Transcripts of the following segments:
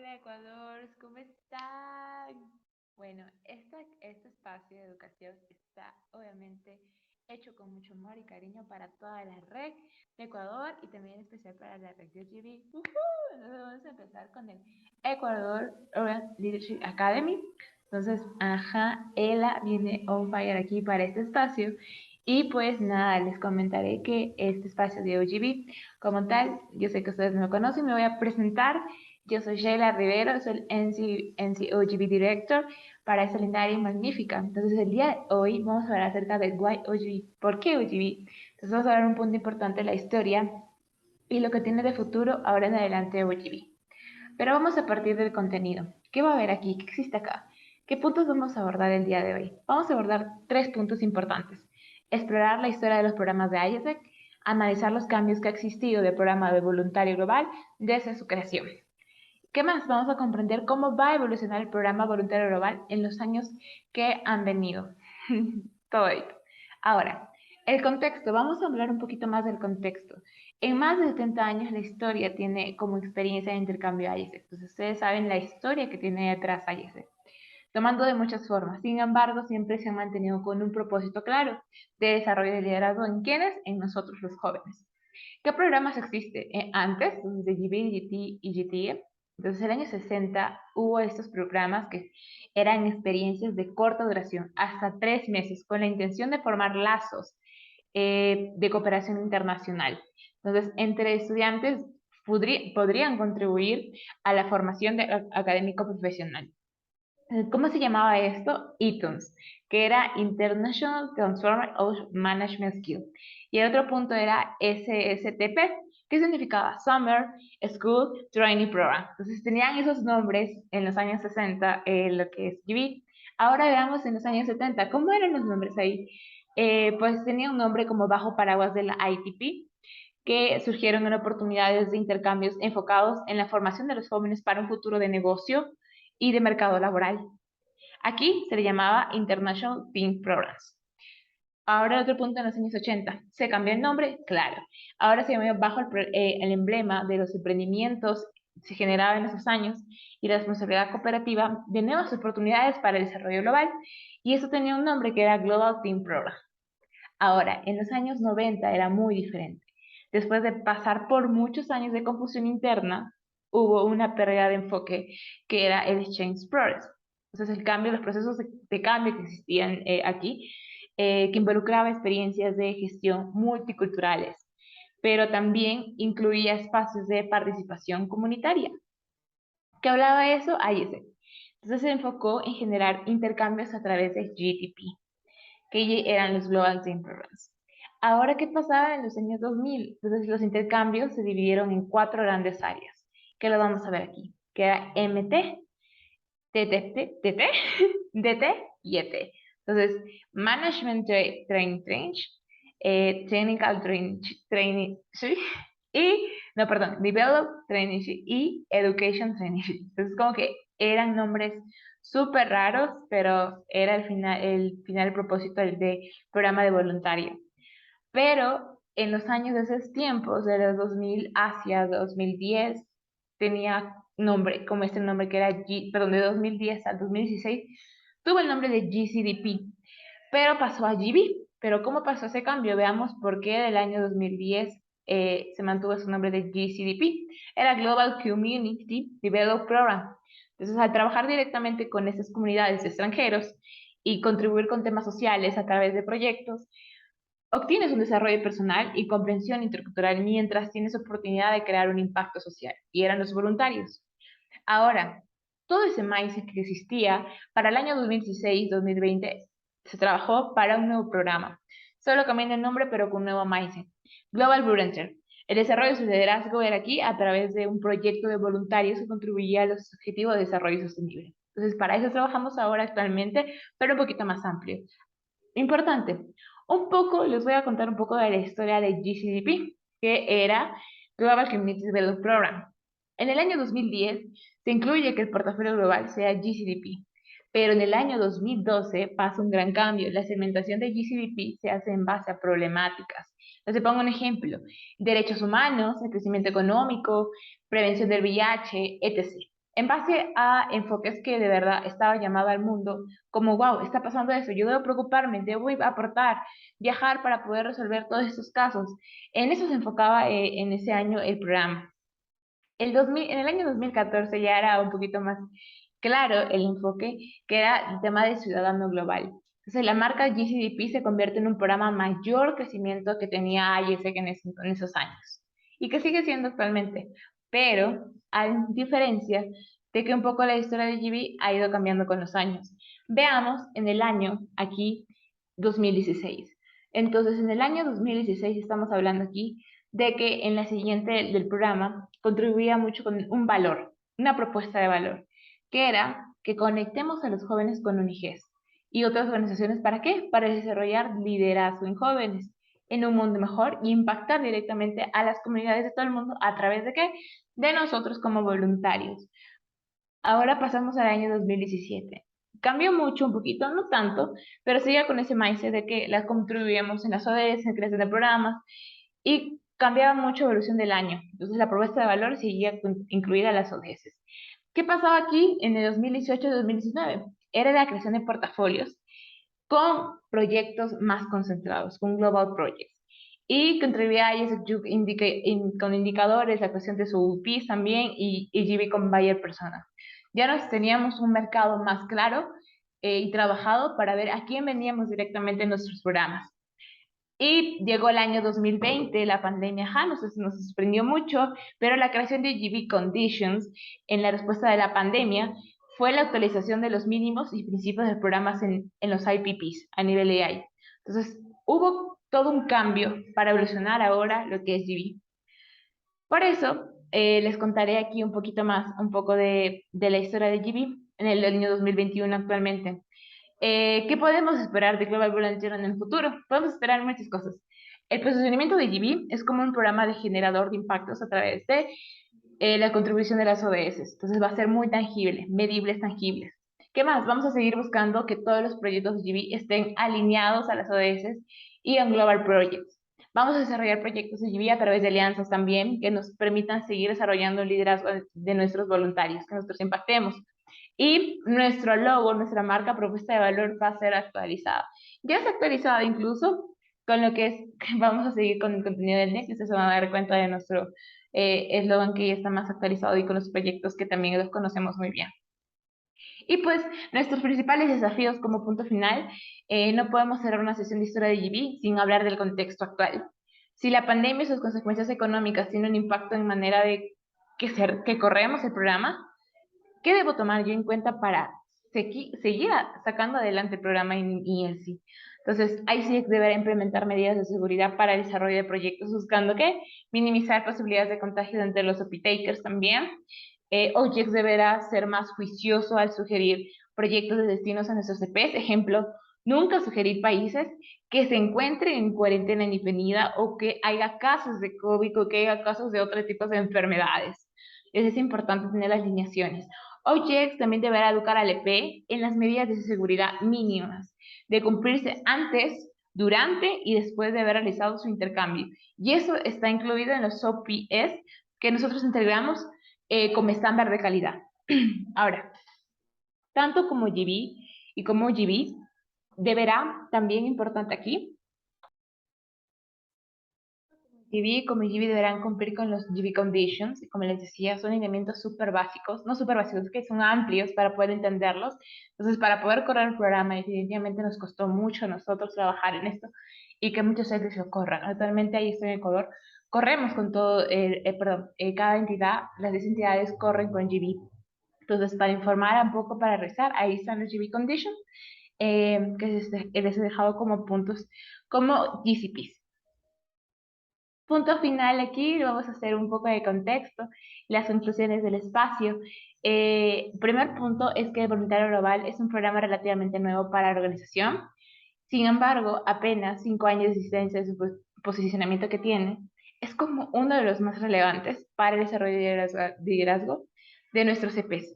Hola Ecuador, ¿cómo están? Bueno, este espacio de educación está obviamente hecho con mucho amor y cariño para toda la red de Ecuador y también en especial para la red de UGB. Entonces vamos a empezar con el Ecuador Oral Leadership Academy. Entonces, Ella viene on fire aquí para este espacio. Y pues nada, les comentaré que este espacio de OGB, como tal, yo sé que ustedes me conocen, me voy a presentar. Yo soy Sheila Rivero, soy el NC OGB Director para esta linda área magnífica. Entonces, el día de hoy vamos a hablar acerca de why OGB, por qué OGB. Entonces, vamos a hablar un punto importante de la historia y lo que tiene de futuro ahora en adelante OGB. Pero vamos a partir del contenido. ¿Qué va a haber aquí? ¿Qué existe acá? ¿Qué puntos vamos a abordar el día de hoy? Vamos a abordar 3 puntos importantes. Explorar la historia de los programas de IESEC, analizar los cambios que ha existido del programa de voluntario global desde su creación. ¿Qué más? Vamos a comprender cómo va a evolucionar el programa voluntario global en los años que han venido. Todo ello. Ahora, el contexto. Vamos a hablar un poquito más del contexto. En más de 70 años la historia tiene como experiencia de intercambio IESEC. Entonces ustedes saben la historia que tiene detrás IESEC, tomando de muchas formas. Sin embargo, siempre se han mantenido con un propósito claro de desarrollo de liderazgo en quienes, en nosotros los jóvenes. ¿Qué programas existen? Antes, de GB, GT y GTE. Entonces, en el año 60 hubo estos programas que eran experiencias de corta duración, hasta 3 meses, con la intención de formar lazos de cooperación internacional. Entonces, entre estudiantes podrían contribuir a la formación académico profesional. ¿Cómo se llamaba esto? ITUNS, que era International Transformer of Management Skill. Y el otro punto era SSTP, que significaba Summer School Training Program. Entonces tenían esos nombres en los años 60, lo que es GB. Ahora veamos en los años 70, ¿cómo eran los nombres ahí? Pues tenía un nombre como bajo paraguas de la ITP, que surgieron en oportunidades de intercambios enfocados en la formación de los jóvenes para un futuro de negocio y de mercado laboral. Aquí se le llamaba International Teen Programs. Ahora el otro punto en los años 80. ¿Se cambió el nombre? Claro. Ahora se llama bajo el emblema de los emprendimientos que se generaba en esos años y la responsabilidad cooperativa de nuevas oportunidades para el desarrollo global. Y eso tenía un nombre que era Global Teen Program. Ahora, en los años 90 era muy diferente. Después de pasar por muchos años de confusión interna, hubo una pérdida de enfoque que era el Exchange Progress. Entonces, el cambio, los procesos de cambio que existían aquí, que involucraba experiencias de gestión multiculturales, pero también incluía espacios de participación comunitaria. ¿Qué hablaba de eso? IESEC. Entonces, se enfocó en generar intercambios a través de GTP, que eran los Global Teen Programs. Ahora, ¿qué pasaba en los años 2000? Entonces, los intercambios se dividieron en 4 grandes áreas, que lo vamos a ver aquí, que era MT, TT, DT y ET. Entonces, Management Training, Technical Training, ¿sí? Y, no, perdón, Develop Training y Education Training. Entonces, como que eran nombres súper raros, pero era el propósito del programa de voluntario. Pero en los años de esos tiempos, de los 2000 hacia 2010, tenía nombre, como este nombre que era perdón, de 2010 al 2016, tuvo el nombre de GCDP, pero pasó a GB. Pero ¿cómo pasó ese cambio? Veamos por qué del año 2010 se mantuvo su nombre de GCDP. Era Global Community Development Program. Entonces, al trabajar directamente con estas comunidades de extranjeros y contribuir con temas sociales a través de proyectos, obtienes un desarrollo personal y comprensión intercultural mientras tienes oportunidad de crear un impacto social. Y eran los voluntarios. Ahora, todo ese mindset que existía para el año 2016-2020 se trabajó para un nuevo programa. Solo cambiando el nombre, pero con un nuevo mindset. Global Volunteer. El desarrollo de su liderazgo era aquí a través de un proyecto de voluntarios que contribuía a los objetivos de desarrollo sostenible. Entonces, para eso trabajamos ahora actualmente, pero un poquito más amplio. Importante, un poco, les voy a contar un poco de la historia de GCDP, que era Global Community Development Program. En el año 2010 se incluye que el portafolio global sea GCDP, pero en el año 2012 pasa un gran cambio. La segmentación de GCDP se hace en base a problemáticas. Entonces, pongo un ejemplo: derechos humanos, el crecimiento económico, prevención del VIH, etc. en base a enfoques que de verdad estaba llamado al mundo, como, wow, está pasando eso, yo debo preocuparme, debo aportar, viajar para poder resolver todos estos casos. En eso se enfocaba en ese año el programa. En el año 2014 ya era un poquito más claro el enfoque, que era el tema de ciudadano global. Entonces, la marca GCDP se convierte en un programa mayor crecimiento que tenía ISEC en esos años y que sigue siendo actualmente, pero hay diferencia de que un poco la historia de GB ha ido cambiando con los años. Veamos en el año aquí 2016. Entonces, en el año 2016 estamos hablando aquí de que en la siguiente del programa contribuía mucho con un valor, una propuesta de valor, que era que conectemos a los jóvenes con UNIGES y otras organizaciones. ¿Para qué? Para desarrollar liderazgo en jóvenes en un mundo mejor y impactar directamente a las comunidades de todo el mundo a través de qué? De nosotros como voluntarios. Ahora pasamos al año 2017. Cambió mucho, un poquito, no tanto, pero seguía con ese mindset de que las contribuíamos en las ODS, en creación de programas, y cambiaba mucho la evolución del año. Entonces la propuesta de valor seguía incluida en las ODS. ¿Qué pasaba aquí en el 2018-2019? Era la creación de portafolios con proyectos más concentrados, con Global Projects. Y contribuía a ellos con indicadores, la cuestión de su PIS también y GB con Bayer Persona. Ya nos teníamos un mercado más claro y trabajado para ver a quién veníamos directamente en nuestros programas. Y llegó el año 2020, la pandemia nos sorprendió mucho, pero la creación de GB Conditions en la respuesta de la pandemia fue la actualización de los mínimos y principios de programas en los IPPs a nivel AI. Entonces, hubo todo un cambio para evolucionar ahora lo que es GB. Por eso, les contaré aquí un poquito más, un poco de la historia de GB en el año 2021 actualmente. ¿Qué podemos esperar de Global Volunteer en el futuro? Podemos esperar muchas cosas. El posicionamiento de GB es como un programa de generador de impactos a través de la contribución de las ODS. Entonces va a ser muy tangible, medibles, tangibles. ¿Qué más? Vamos a seguir buscando que todos los proyectos de GB estén alineados a las ODS y en Global Projects. Vamos a desarrollar proyectos de GB a través de alianzas también que nos permitan seguir desarrollando el liderazgo de nuestros voluntarios, que nosotros impactemos. Y nuestro logo, nuestra marca propuesta de valor va a ser actualizada. Ya está actualizada incluso con lo que es, vamos a seguir con el contenido del NEC, ustedes se van a dar cuenta de nuestro eslogan que ya está más actualizado y con los proyectos que también los conocemos muy bien. Y pues nuestros principales desafíos como punto final, no podemos cerrar una sesión de historia de GB sin hablar del contexto actual. Si la pandemia y sus consecuencias económicas tienen un impacto en manera de que corremos el programa, ¿qué debo tomar yo en cuenta para seguir sacando adelante el programa y en sí? Entonces, ICX deberá implementar medidas de seguridad para el desarrollo de proyectos, buscando que minimizar posibilidades de contagio entre los off-takers también. OGX deberá ser más juicioso al sugerir proyectos de destinos a nuestros CPs. Ejemplo, nunca sugerir países que se encuentren en cuarentena indefinida o que haya casos de COVID o que haya casos de otros tipos de enfermedades. Es importante tener las alineaciones. OGX también deberá educar al EP en las medidas de seguridad mínimas, de cumplirse antes, durante y después de haber realizado su intercambio. Y eso está incluido en los OPS que nosotros integramos como estándar de calidad. Ahora, tanto como GB y como GB, deberá, también importante aquí, GB como GB deberán cumplir con los GB Conditions, y como les decía, son lineamientos súper básicos, no súper básicos, que son amplios para poder entenderlos. Entonces, para poder correr el programa, definitivamente nos costó mucho a nosotros trabajar en esto y que muchos servicios corran. Actualmente ahí estoy en Ecuador, corremos con todo, cada entidad, las 10 entidades corren con GB. Entonces, para informar un poco, para rezar, ahí están los GB Conditions, que les he dejado como puntos, como GCPs. Punto final aquí, vamos a hacer un poco de contexto, las conclusiones del espacio. Primer punto es que el Voluntario Global es un programa relativamente nuevo para la organización. Sin embargo, apenas 5 años de existencia de su posicionamiento que tiene, es como uno de los más relevantes para el desarrollo de liderazgo de nuestros CPs.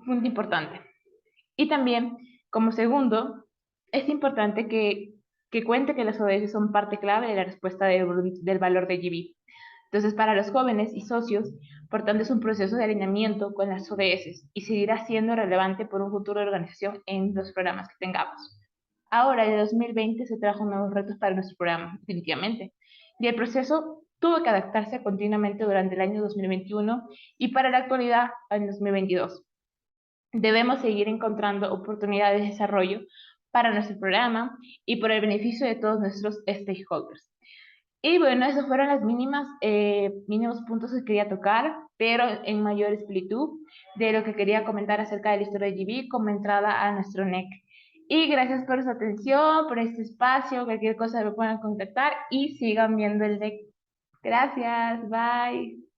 Punto importante. Y también, como segundo, es importante que cuente que las ODS son parte clave de la respuesta del valor de GB. Entonces, para los jóvenes y socios, por tanto, es un proceso de alineamiento con las ODS y seguirá siendo relevante por un futuro de organización en los programas que tengamos. Ahora, en 2020 se trajo nuevos retos para nuestro programa, definitivamente, y el proceso tuvo que adaptarse continuamente durante el año 2021 y para la actualidad, en 2022. Debemos seguir encontrando oportunidades de desarrollo para nuestro programa y por el beneficio de todos nuestros stakeholders. Y bueno, esos fueron las mínimos puntos que quería tocar, pero en mayor amplitud de lo que quería comentar acerca de la historia de GB como entrada a nuestro NEC. Y gracias por su atención, por este espacio, cualquier cosa me puedan contactar y sigan viendo el NEC. Gracias, bye.